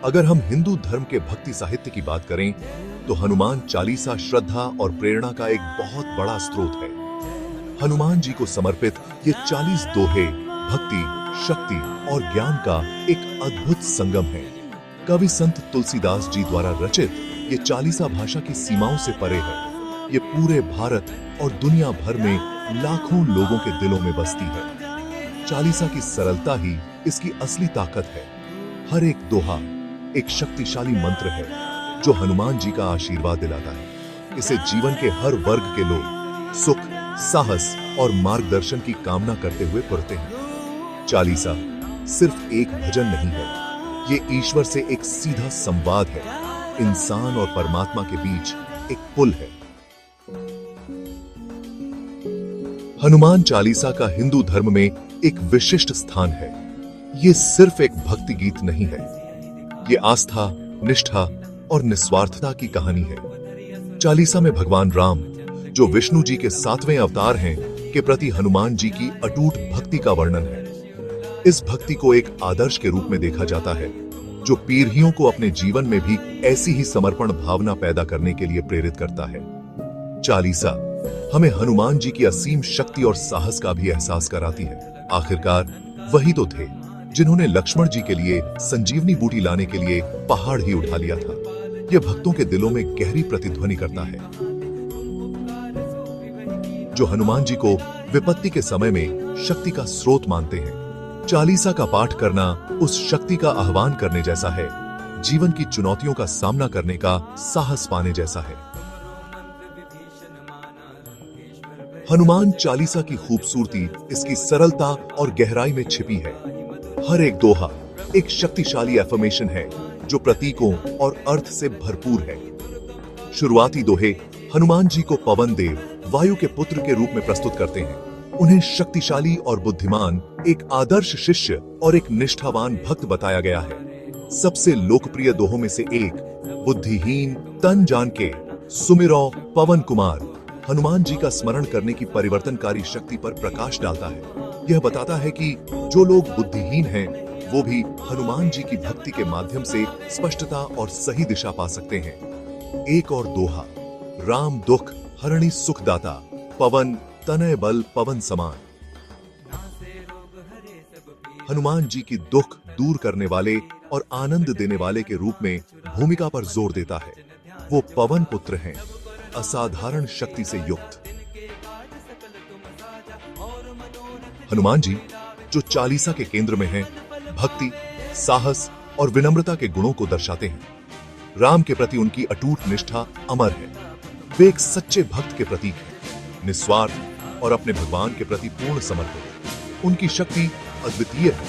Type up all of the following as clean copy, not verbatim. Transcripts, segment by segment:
अगर हम हिंदू धर्म के भक्ति साहित्य की बात करें तो हनुमान चालीसा श्रद्धा और प्रेरणा का एक बहुत बड़ा स्रोत है। हनुमान जी को समर्पित ये 40 दोहे भक्ति, शक्ति और ज्ञान का एक अद्भुत संगम है। कवि संत तुलसीदास जी द्वारा रचित ये चालीसा भाषा की सीमाओं से परे है। ये पूरे भारत और दुनिया भर में लाखों लोगों के दिलों में बसती है। चालीसा की सरलता ही इसकी असली ताकत है। हर एक दोहा एक शक्तिशाली मंत्र है जो हनुमान जी का आशीर्वाद दिलाता है। इसे जीवन के हर वर्ग के लोग सुख, साहस और मार्गदर्शन की कामना करते हुए पढ़ते हैं। चालीसा सिर्फ एक भजन नहीं है, ये ईश्वर से एक सीधा संवाद है। इंसान और परमात्मा के बीच एक पुल है। हनुमान चालीसा का हिंदू धर्म में एक विशिष्ट स्थान है। ये सिर्फ एक भक्ति गीत नहीं है, ये आस्था, निष्ठा और निस्वार्थता की कहानी है। चालीसा में भगवान राम, जो विष्णु जी के 7वें अवतार हैं, के प्रति हनुमान जी की अटूट भक्ति का वर्णन है। इस भक्ति को एक आदर्श के रूप में देखा जाता है जो पीढ़ियों को अपने जीवन में भी ऐसी ही समर्पण भावना पैदा करने के लिए प्रेरित करता है। चालीसा हमें हनुमान जी की असीम शक्ति और साहस का भी एहसास कराती है। आखिरकार वही तो थे जिन्होंने लक्ष्मण जी के लिए संजीवनी बूटी लाने के लिए पहाड़ ही उठा लिया था। यह भक्तों के दिलों में गहरी प्रतिध्वनि करता है, जो हनुमान जी को विपत्ति के समय में शक्ति का स्रोत मानते हैं। चालीसा का पाठ करना उस शक्ति का आह्वान करने जैसा है, जीवन की चुनौतियों का सामना करने का साहस पाने जैसा है। हनुमान चालीसा की खूबसूरती इसकी सरलता और गहराई में छिपी है। हर एक दोहा एक शक्तिशाली एफर्मेशन है जो प्रतीकों और अर्थ से भरपूर है। शुरुआती दोहे हनुमान जी को पवन देव, वायु के पुत्र के रूप में प्रस्तुत करते हैं। उन्हें शक्तिशाली और बुद्धिमान, एक आदर्श शिष्य और एक निष्ठावान भक्त बताया गया है। सबसे लोकप्रिय दोहों में से एक, बुद्धिहीन तन जान के सुमिरो पवन कुमार, हनुमान जी का स्मरण करने की परिवर्तनकारी शक्ति पर प्रकाश डालता है। यह बताता है कि जो लोग बुद्धिहीन हैं, वो भी हनुमान जी की भक्ति के माध्यम से स्पष्टता और सही दिशा पा सकते हैं। एक और दोहा, राम दुख हरणी सुखदाता, पवन तनय बल पवन समान, हनुमान जी की दुख दूर करने वाले और आनंद देने वाले के रूप में भूमिका पर जोर देता है। वो पवन पुत्र हैं, असाधारण शक्ति से युक्त। हनुमान जी जो चालीसा के केंद्र में हैं, भक्ति, साहस और विनम्रता के गुणों को दर्शाते हैं। राम के प्रति उनकी अटूट निष्ठा अमर है। वे एक सच्चे भक्त के प्रतीक हैं, निस्वार्थ और अपने भगवान के प्रति पूर्ण समर्पित। उनकी शक्ति अद्वितीय है,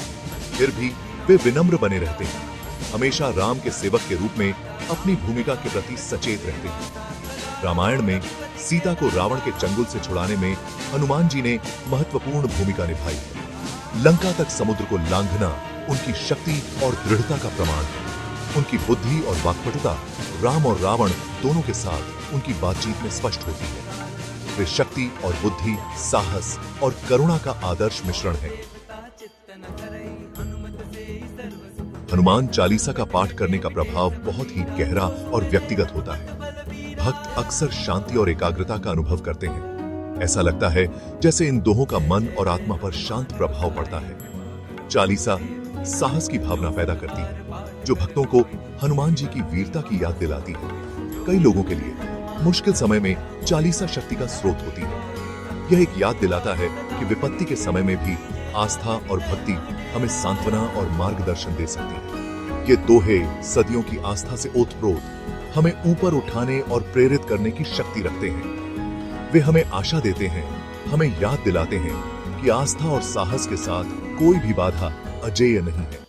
फिर भी वे विनम्र बने रहते हैं। हमेशा राम के सेवक के रूप में अपनी भूमिका के प्रति सचेत रहते हैं। रामायण में सीता को रावण के चंगुल से छुड़ाने में हनुमान जी ने महत्वपूर्ण भूमिका निभाई है। लंका तक समुद्र को लांघना उनकी शक्ति और दृढ़ता का प्रमाण है। उनकी बुद्धि और वाक्पटुता राम और रावण दोनों के साथ उनकी बातचीत में स्पष्ट होती है। वे शक्ति और बुद्धि, साहस और करुणा का आदर्श मिश्रण है। हनुमान चालीसा का पाठ करने का प्रभाव बहुत ही गहरा और व्यक्तिगत होता है। भक्त अक्सर शांति और एकाग्रता का अनुभव करते हैं। ऐसा लगता है जैसे इन दोहों का मन और आत्मा पर शांत प्रभाव पड़ता है। चालीसा साहस की भावना पैदा करती है, जो भक्तों को हनुमान जी की वीरता की याद दिलाती है। कई लोगों के लिए मुश्किल समय में चालीसा शक्ति का स्रोत होती है। यह एक याद दिलाता है कि विपत्ति के समय में भी आस्था और भक्ति हमें सांत्वना और मार्गदर्शन दे सकती है। ये दोहे सदियों की आस्था से ओतप्रोत हमें ऊपर उठाने और प्रेरित करने की शक्ति रखते हैं। वे हमें आशा देते हैं, हमें याद दिलाते हैं कि आस्था और साहस के साथ कोई भी बाधा अजेय नहीं है।